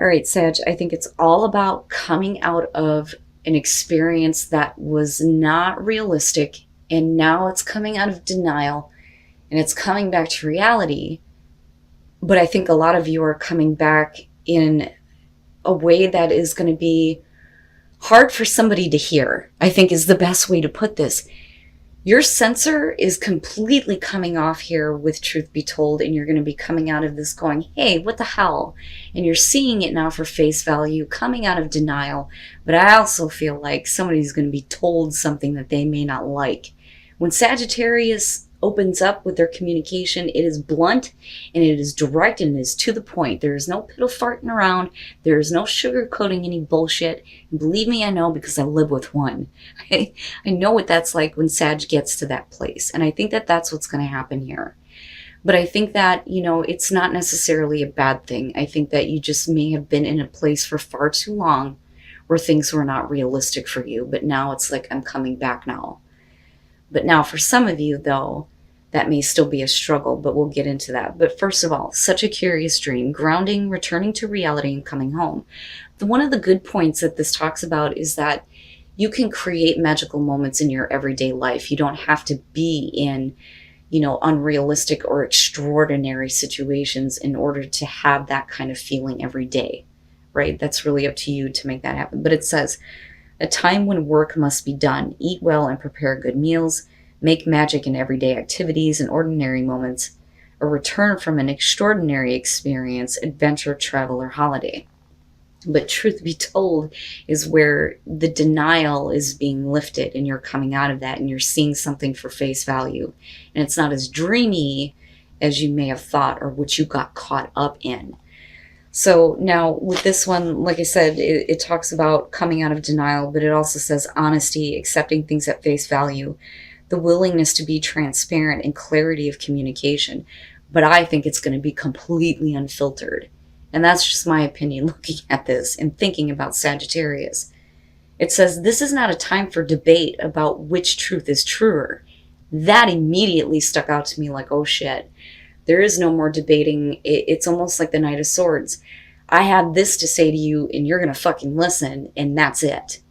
All right, Sag, I think it's all about coming out of an experience that was not realistic, and now it's coming out of denial and it's coming back to reality. But I think a lot of you are coming back in a way that is going to be hard for somebody to hear, I think is the best way to put this. Your sensor is completely coming off here with truth be told, and you're going to be coming out of this going, hey, what the hell? And you're seeing it now for face value, coming out of denial. But I also feel like somebody's going to be told something that they may not like. When Sagittarius opens up with their communication, it is blunt and it is direct and it is to the point. There is no piddle farting around. There is no sugarcoating any bullshit. And believe me, I know, because I live with one. I know what that's like when Sag gets to that place. And I think that that's what's going to happen here. But I think that, it's not necessarily a bad thing. I think that you just may have been in a place for far too long where things were not realistic for you. But now it's like, I'm coming back now. But now for some of you, though, that may still be a struggle, but we'll get into that. But first of all, such a curious dream, grounding, returning to reality, and coming home. One of the good points that this talks about is that you can create magical moments in your everyday life. You don't have to be in, unrealistic or extraordinary situations in order to have that kind of feeling every day, right? That's really up to you to make that happen. But it says, a time when work must be done. Eat well and prepare good meals. Make magic in everyday activities and ordinary moments. A return from an extraordinary experience, adventure, travel, or holiday. But truth be told is where the denial is being lifted and you're coming out of that and you're seeing something for face value. And it's not as dreamy as you may have thought or what you got caught up in. So now with this one, like I said, it talks about coming out of denial, but it also says honesty, accepting things at face value, the willingness to be transparent, and clarity of communication. But I think it's going to be completely unfiltered. And that's just my opinion looking at this and thinking about Sagittarius. It says this is not a time for debate about which truth is truer. That immediately stuck out to me like, oh shit. There is no more debating. It's almost like the Knight of Swords. I have this to say to you and you're going to fucking listen and that's it.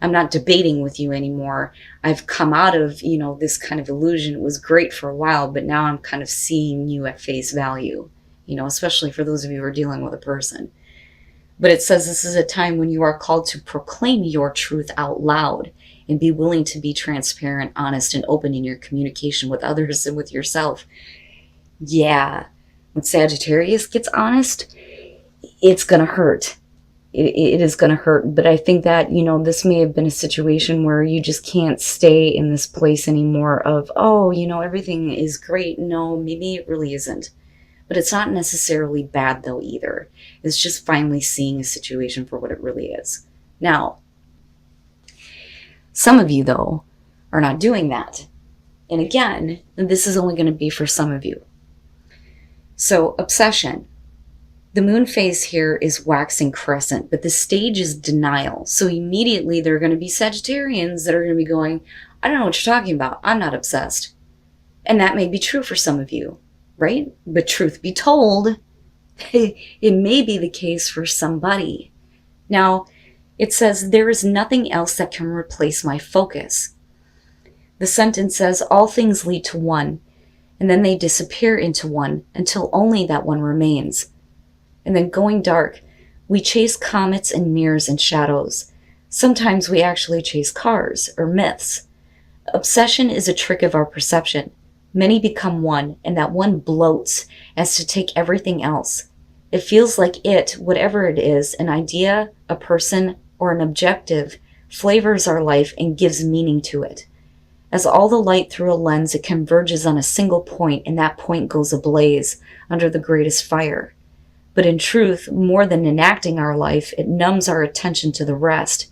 I'm not debating with you anymore. I've come out of, this kind of illusion. It was great for a while, but now I'm kind of seeing you at face value, especially for those of you who are dealing with a person. But it says this is a time when you are called to proclaim your truth out loud and be willing to be transparent, honest, and open in your communication with others and with yourself. Yeah, when Sagittarius gets honest, it's going to hurt. It is going to hurt. But I think that, this may have been a situation where you just can't stay in this place anymore of, everything is great. No, maybe it really isn't. But it's not necessarily bad, though, either. It's just finally seeing a situation for what it really is. Now, some of you, though, are not doing that. And again, this is only going to be for some of you. So, obsession. The moon phase here is waxing crescent, but the stage is denial. So immediately there are going to be Sagittarians that are going to be going, I don't know what you're talking about. I'm not obsessed. And that may be true for some of you, right? But truth be told, it may be the case for somebody. Now, it says, there is nothing else that can replace my focus. The sentence says, all things lead to one. And then they disappear into one until only that one remains. And then going dark, we chase comets and mirrors and shadows. Sometimes we actually chase cars or myths. Obsession is a trick of our perception. Many become one, and that one bloats as to take everything else. It feels like it, whatever it is, an idea, a person, or an objective, flavors our life and gives meaning to it. As all the light through a lens, it converges on a single point, and that point goes ablaze under the greatest fire. But in truth, more than enacting our life, it numbs our attention to the rest.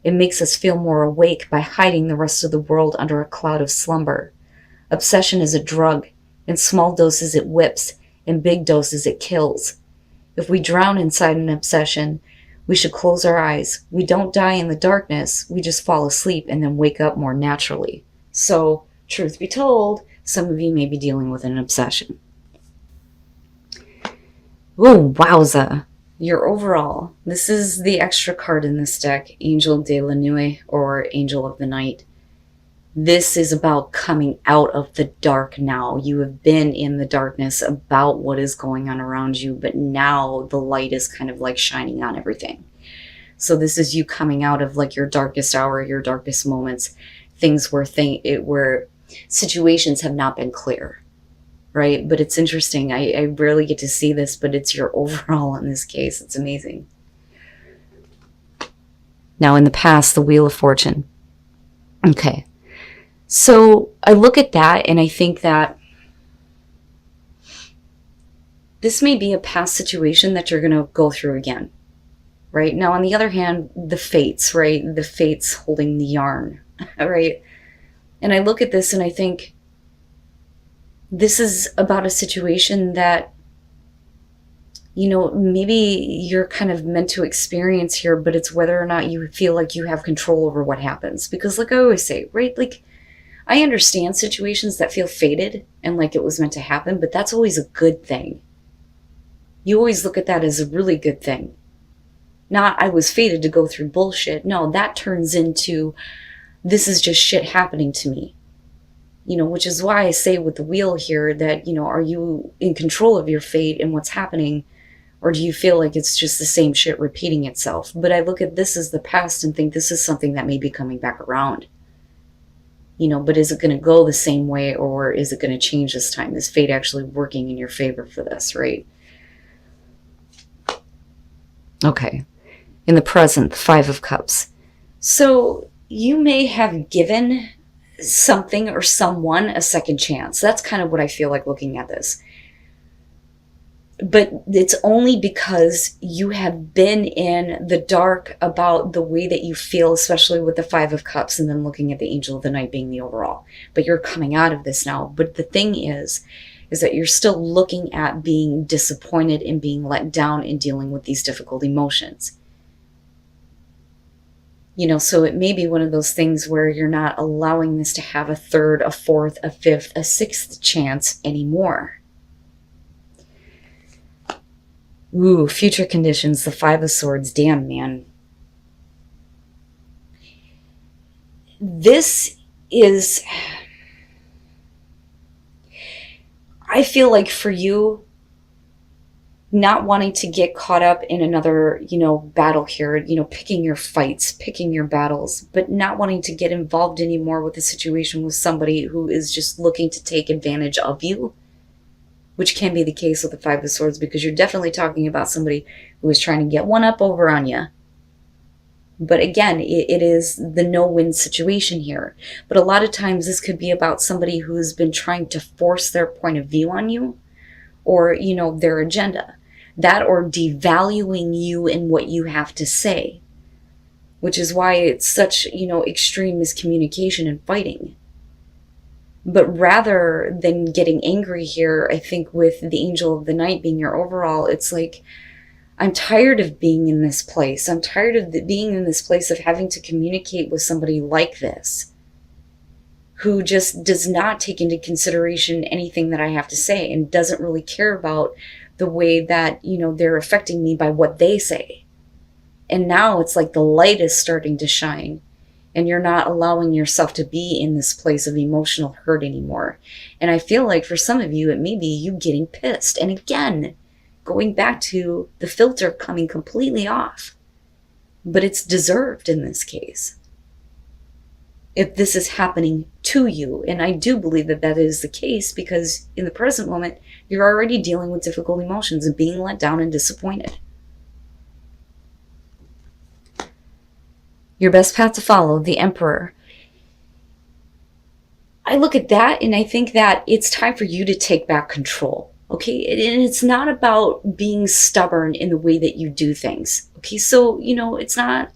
It makes us feel more awake by hiding the rest of the world under a cloud of slumber. Obsession is a drug. In small doses it whips, in big doses it kills. If we drown inside an obsession, we should close our eyes. We don't die in the darkness, we just fall asleep and then wake up more naturally. So, truth be told, some of you may be dealing with an obsession. Oh, wowza. your overall, this is the extra card in this deck, Angel de la Nuit, or Angel of the Night. This is about coming out of the dark now. You have been in the darkness about what is going on around you, but now the light is kind of like shining on everything. So this is you coming out of like your darkest hour, your darkest moments, things where situations have not been clear, right? But it's interesting. I rarely get to see this, but it's your overall in this case. It's amazing. Now in the past, the Wheel of Fortune. Okay. So I look at that and I think that this may be a past situation that you're going to go through again, right? Now, on the other hand, the fates, right? The fates holding the yarn, right? And I look at this and I think this is about a situation that, you know, maybe you're kind of meant to experience here, but it's whether or not you feel like you have control over what happens. Because like I always say, right? Like, I understand situations that feel fated and like it was meant to happen, but that's always a good thing. You always look at that as a really good thing. Not, I was fated to go through bullshit. No, that turns into, this is just shit happening to me. You know, which is why I say with the wheel here that, you know, are you in control of your fate and what's happening? Or do you feel like it's just the same shit repeating itself? But I look at this as the past and think this is something that may be coming back around. You know, but is it going to go the same way, or is it going to change this time? Is fate actually working in your favor for this, right? Okay. In the present, the Five of Cups. So you may have given something or someone a second chance. That's kind of what I feel like looking at this. But it's only because you have been in the dark about the way that you feel, especially with the Five of Cups, and then looking at the Angel of the Night being the overall. But you're coming out of this now. But the thing is that you're still looking at being disappointed and being let down and dealing with these difficult emotions. You know, so it may be one of those things where you're not allowing this to have a third, a fourth, a fifth, a sixth chance anymore. Ooh, future conditions, the Five of Swords. Damn, man. This is, I feel like for you, not wanting to get caught up in another, you know, battle here, you know, picking your fights, picking your battles, but not wanting to get involved anymore with a situation with somebody who is just looking to take advantage of you. Which can be the case with the Five of Swords, because you're definitely talking about somebody who is trying to get one up over on you. But again, it is the no-win situation here. But a lot of times this could be about somebody who has been trying to force their point of view on you, or, you know, their agenda. That, or devaluing you and what you have to say. Which is why it's such, you know, extreme miscommunication and fighting. But rather than getting angry here, I think with the Angel of the Night being your overall, it's like, I'm tired of being in this place. I'm tired of being in this place of having to communicate with somebody like this, who just does not take into consideration anything that I have to say and doesn't really care about the way that, you know, they're affecting me by what they say. And now it's like the light is starting to shine. And you're not allowing yourself to be in this place of emotional hurt anymore. And I feel like for some of you, it may be you getting pissed. And again, going back to the filter coming completely off. But it's deserved in this case. If this is happening to you. And I do believe that that is the case, because in the present moment, you're already dealing with difficult emotions and being let down and disappointed. Your best path to follow, the Emperor. I look at that and I think that it's time for you to take back control. Okay, and it's not about being stubborn in the way that you do things. Okay, so, you know, it's not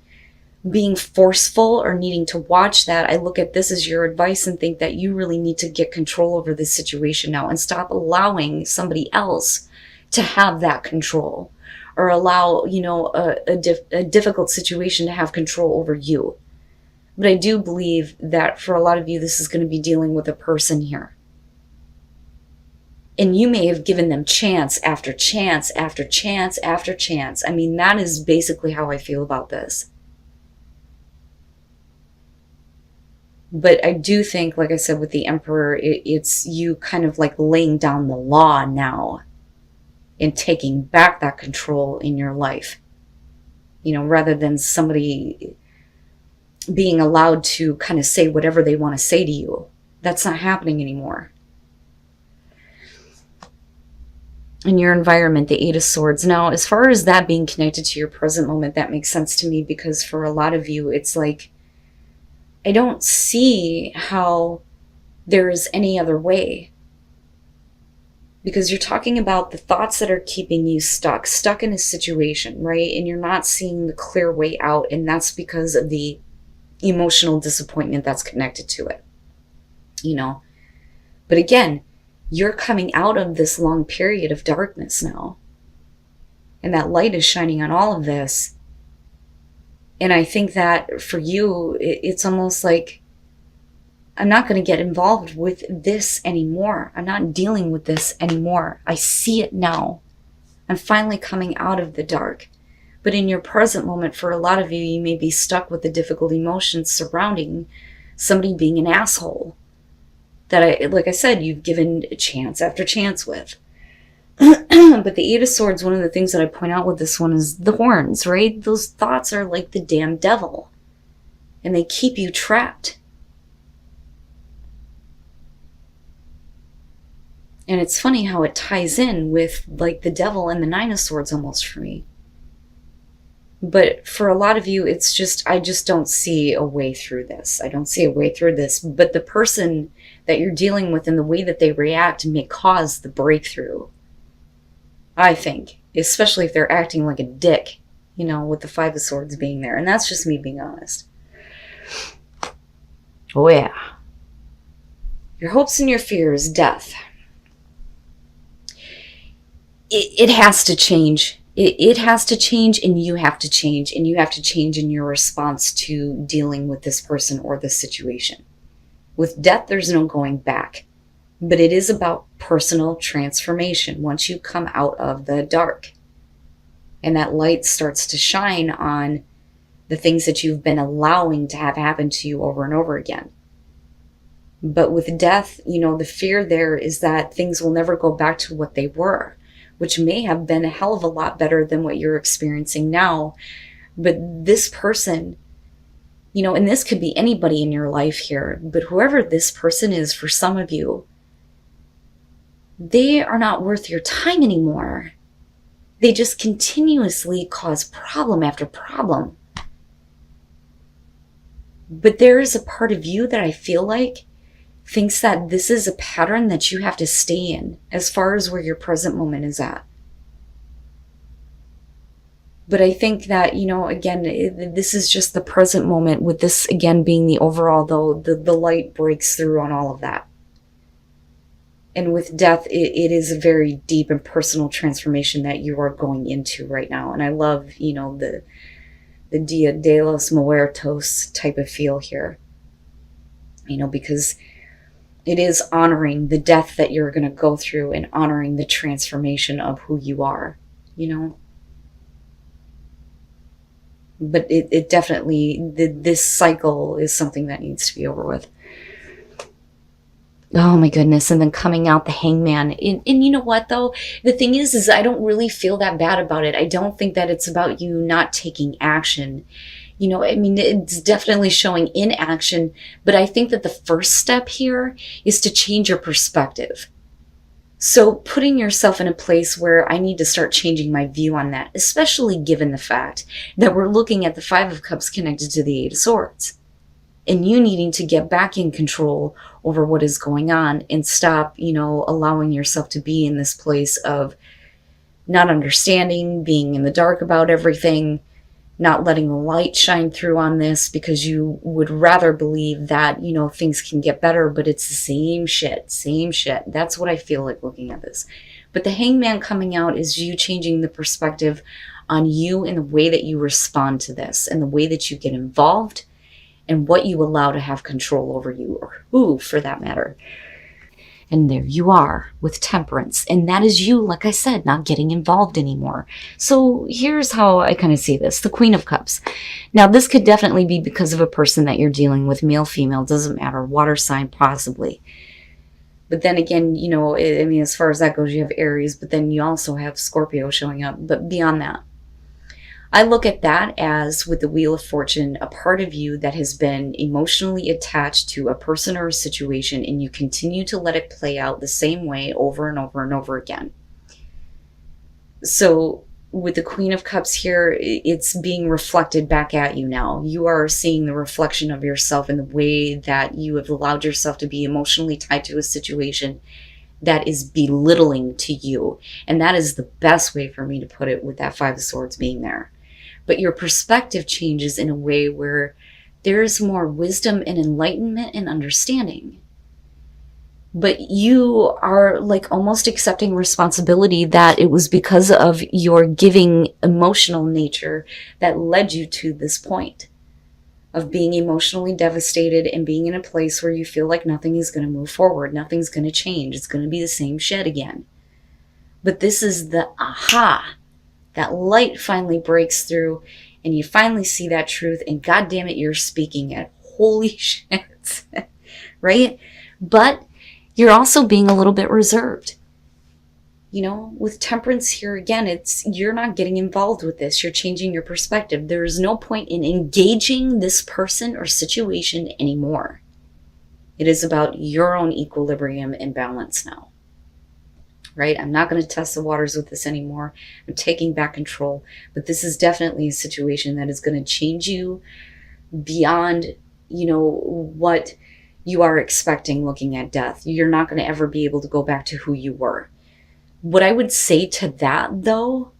being forceful or needing to watch that. I look at this as your advice and think that you really need to get control over this situation now and stop allowing somebody else to have that control. Or allow, you know, a difficult situation to have control over you. But I do believe that for a lot of you, this is going to be dealing with a person here. And you may have given them chance after chance after chance after chance. I mean, that is basically how I feel about this. But I do think, like I said, with the Emperor, it's you kind of like laying down the law now and taking back that control in your life. You know, rather than somebody being allowed to kind of say whatever they want to say to you. That's not happening anymore. In your environment, the Eight of Swords. Now, as far as that being connected to your present moment, that makes sense to me, because for a lot of you, it's like, I don't see how there is any other way. Because you're talking about the thoughts that are keeping you stuck in a situation, right? And you're not seeing the clear way out, and that's because of the emotional disappointment that's connected to it, you know? But again, you're coming out of this long period of darkness now. And that light is shining on all of this. And I think that for you, it's almost like, I'm not going to get involved with this anymore. I'm not dealing with this anymore. I see it now. I'm finally coming out of the dark. But in your present moment, for a lot of you, you may be stuck with the difficult emotions surrounding somebody being an asshole. That, like I said, you've given chance after chance with. But the Eight of Swords, one of the things that I point out with this one is the horns, right? Those thoughts are like the damn devil. And they keep you trapped. And it's funny how it ties in with like the devil and the Nine of Swords almost for me. But for a lot of you, it's just, I just don't see a way through this. I don't see a way through this. But the person that you're dealing with and the way that they react may cause the breakthrough. I think. Especially if they're acting like a dick, you know, with the Five of Swords being there. And that's just me being honest. Oh yeah. Your hopes and your fears, death. It has to change. It has to change, and you have to change. And you have to change in your response to dealing with this person or this situation. With death, there's no going back. But it is about personal transformation once you come out of the dark. And that light starts to shine on the things that you've been allowing to have happen to you over and over again. But with death, you know, the fear there is that things will never go back to what they were, which may have been a hell of a lot better than what you're experiencing now. But this person, you know, and this could be anybody in your life here, but whoever this person is for some of you, they are not worth your time anymore. They just continuously cause problem after problem. But there is a part of you that I feel like thinks that this is a pattern that you have to stay in as far as where your present moment is at. But I think that, you know, again, this is just the present moment, with this again being the overall, though, the light breaks through on all of that. And with death, it is a very deep and personal transformation that you are going into right now. And I love, you know, the Dia de los Muertos type of feel here. You know, because it is honoring the death that you're going to go through and honoring the transformation of who you are, you know. But it definitely, this cycle is something that needs to be over with. Oh my goodness. And then coming out the Hangman. And you know what though? The thing is I don't really feel that bad about it. I don't think that it's about you not taking action. You know, I mean, it's definitely showing inaction, but I think that the first step here is to change your perspective. So putting yourself in a place where I need to start changing my view on that, especially given the fact that we're looking at the Five of Cups connected to the Eight of Swords. And you needing to get back in control over what is going on and stop, you know, allowing yourself to be in this place of not understanding, being in the dark about everything, not letting the light shine through on this because you would rather believe that, you know, things can get better, but it's the same shit, same shit. That's what I feel like looking at this. But the Hangman coming out is you changing the perspective on you and the way that you respond to this and the way that you get involved and what you allow to have control over you, or who for that matter. And there you are with Temperance. And that is you, like I said, not getting involved anymore. So here's how I kind of see this. The Queen of Cups. Now, this could definitely be because of a person that you're dealing with, male, female, doesn't matter, water sign possibly. But then again, you know, I mean, as far as that goes, you have Aries, but then you also have Scorpio showing up. But beyond that, I look at that as, with the Wheel of Fortune, a part of you that has been emotionally attached to a person or a situation, and you continue to let it play out the same way over and over and over again. So with the Queen of Cups here, it's being reflected back at you now. You are seeing the reflection of yourself in the way that you have allowed yourself to be emotionally tied to a situation that is belittling to you. And that is the best way for me to put it, with that Five of Swords being there. But your perspective changes in a way where there's more wisdom and enlightenment and understanding. But you are like almost accepting responsibility that it was because of your giving emotional nature that led you to this point of being emotionally devastated and being in a place where you feel like nothing is going to move forward. Nothing's going to change. It's going to be the same shit again. But this is the aha. That light finally breaks through and you finally see that truth, and God damn it, you're speaking it. Holy shit. Right? But you're also being a little bit reserved. You know, with Temperance here again, it's, you're not getting involved with this. You're changing your perspective. There is no point in engaging this person or situation anymore. It is about your own equilibrium and balance now. Right? I'm not going to test the waters with this anymore. I'm taking back control. But this is definitely a situation that is going to change you beyond, you know, what you are expecting looking at death. You're not going to ever be able to go back to who you were. What I would say to that, though,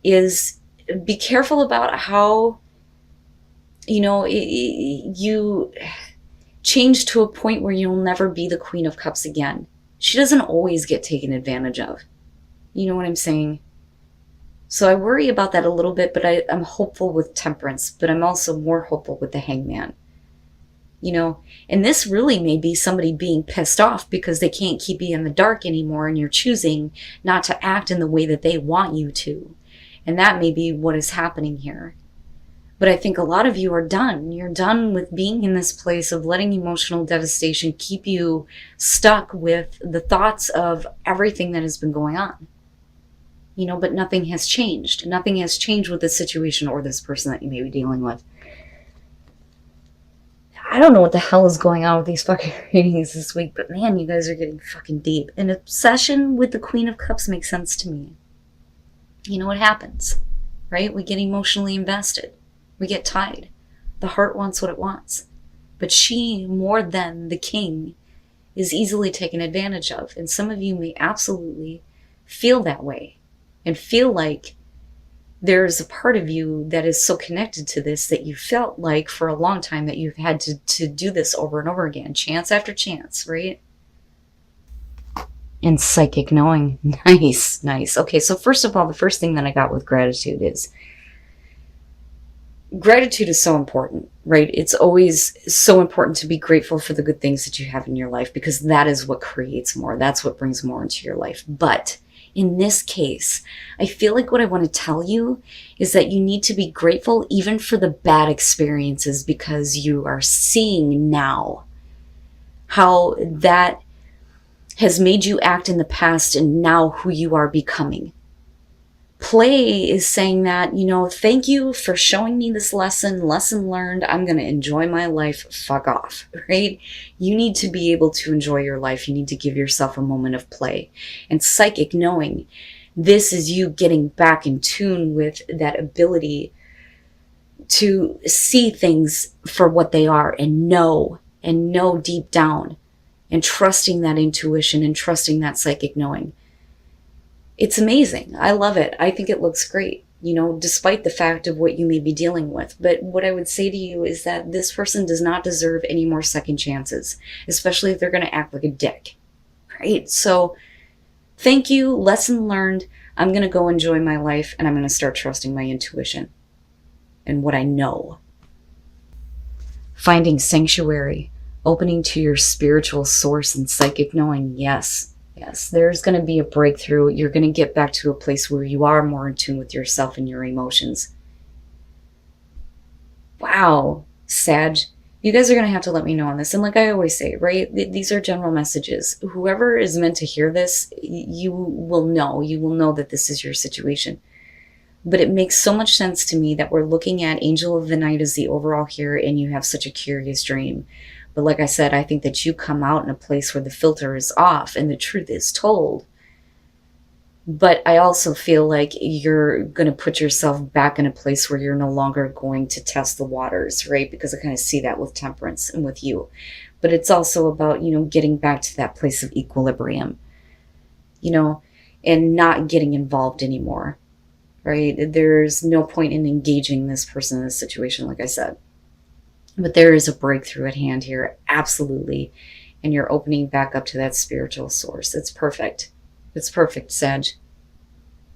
is be careful about how, you know, you change to a point where you'll never be the Queen of Cups again. She doesn't always get taken advantage of. You know what I'm saying? So I worry about that a little bit, but I'm hopeful with Temperance, but I'm also more hopeful with the Hangman. You know, and this really may be somebody being pissed off because they can't keep you in the dark anymore, and you're choosing not to act in the way that they want you to. And that may be what is happening here. But I think a lot of you are done. You're done with being in this place of letting emotional devastation keep you stuck with the thoughts of everything that has been going on. You know, but nothing has changed. Nothing has changed with this situation or this person that you may be dealing with. I don't know what the hell is going on with these fucking readings this week, but man, you guys are getting fucking deep. An obsession with the Queen of Cups makes sense to me. You know what happens, right? We get emotionally invested. We get tied. The heart wants what it wants. But she, more than the king, is easily taken advantage of. And some of you may absolutely feel that way and feel like there's a part of you that is so connected to this that you felt like for a long time that you've had to do this over and over again, chance after chance, right? And psychic knowing. Nice, nice. Okay, so first of all, the first thing that I got with gratitude is gratitude is so important, right? It's always so important to be grateful for the good things that you have in your life, because that is what creates more. That's what brings more into your life. But in this case, I feel like what I want to tell you is that you need to be grateful even for the bad experiences, because you are seeing now how that has made you act in the past and now who you are becoming. Play is saying that, you know, thank you for showing me this lesson learned. I'm going to enjoy my life. Fuck off, right? You need to be able to enjoy your life. You need to give yourself a moment of play. And psychic knowing, this is you getting back in tune with that ability to see things for what they are and know deep down, and trusting that intuition and trusting that psychic knowing. It's amazing. I love it. I think it looks great, you know, despite the fact of what you may be dealing with. But what I would say to you is that this person does not deserve any more second chances, especially if they're going to act like a dick, right? So thank you. Lesson learned. I'm going to go enjoy my life, and I'm going to start trusting my intuition and what I know. Finding sanctuary. opening to your spiritual source and psychic knowing. Yes, yes, there's going to be a breakthrough. You're going to get back to a place where you are more in tune with yourself and your emotions. Wow, Sag, you guys are going to have to let me know on this. And like I always say, right, these are general messages. Whoever is meant to hear this, you will know that this is your situation. But it makes so much sense to me that we're looking at Angel of the Night as the overall here, and you have such a curious dream. But like I said, I think that you come out in a place where the filter is off and the truth is told. But I also feel like you're going to put yourself back in a place where you're no longer going to test the waters, right? Because I kind of see that with Temperance and with you. But it's also about, getting back to that place of equilibrium, and not getting involved anymore, right? There's no point in engaging this person in this situation, like I said. But there is a breakthrough at hand here, absolutely. And you're opening back up to that spiritual source. It's perfect. It's perfect, Sag.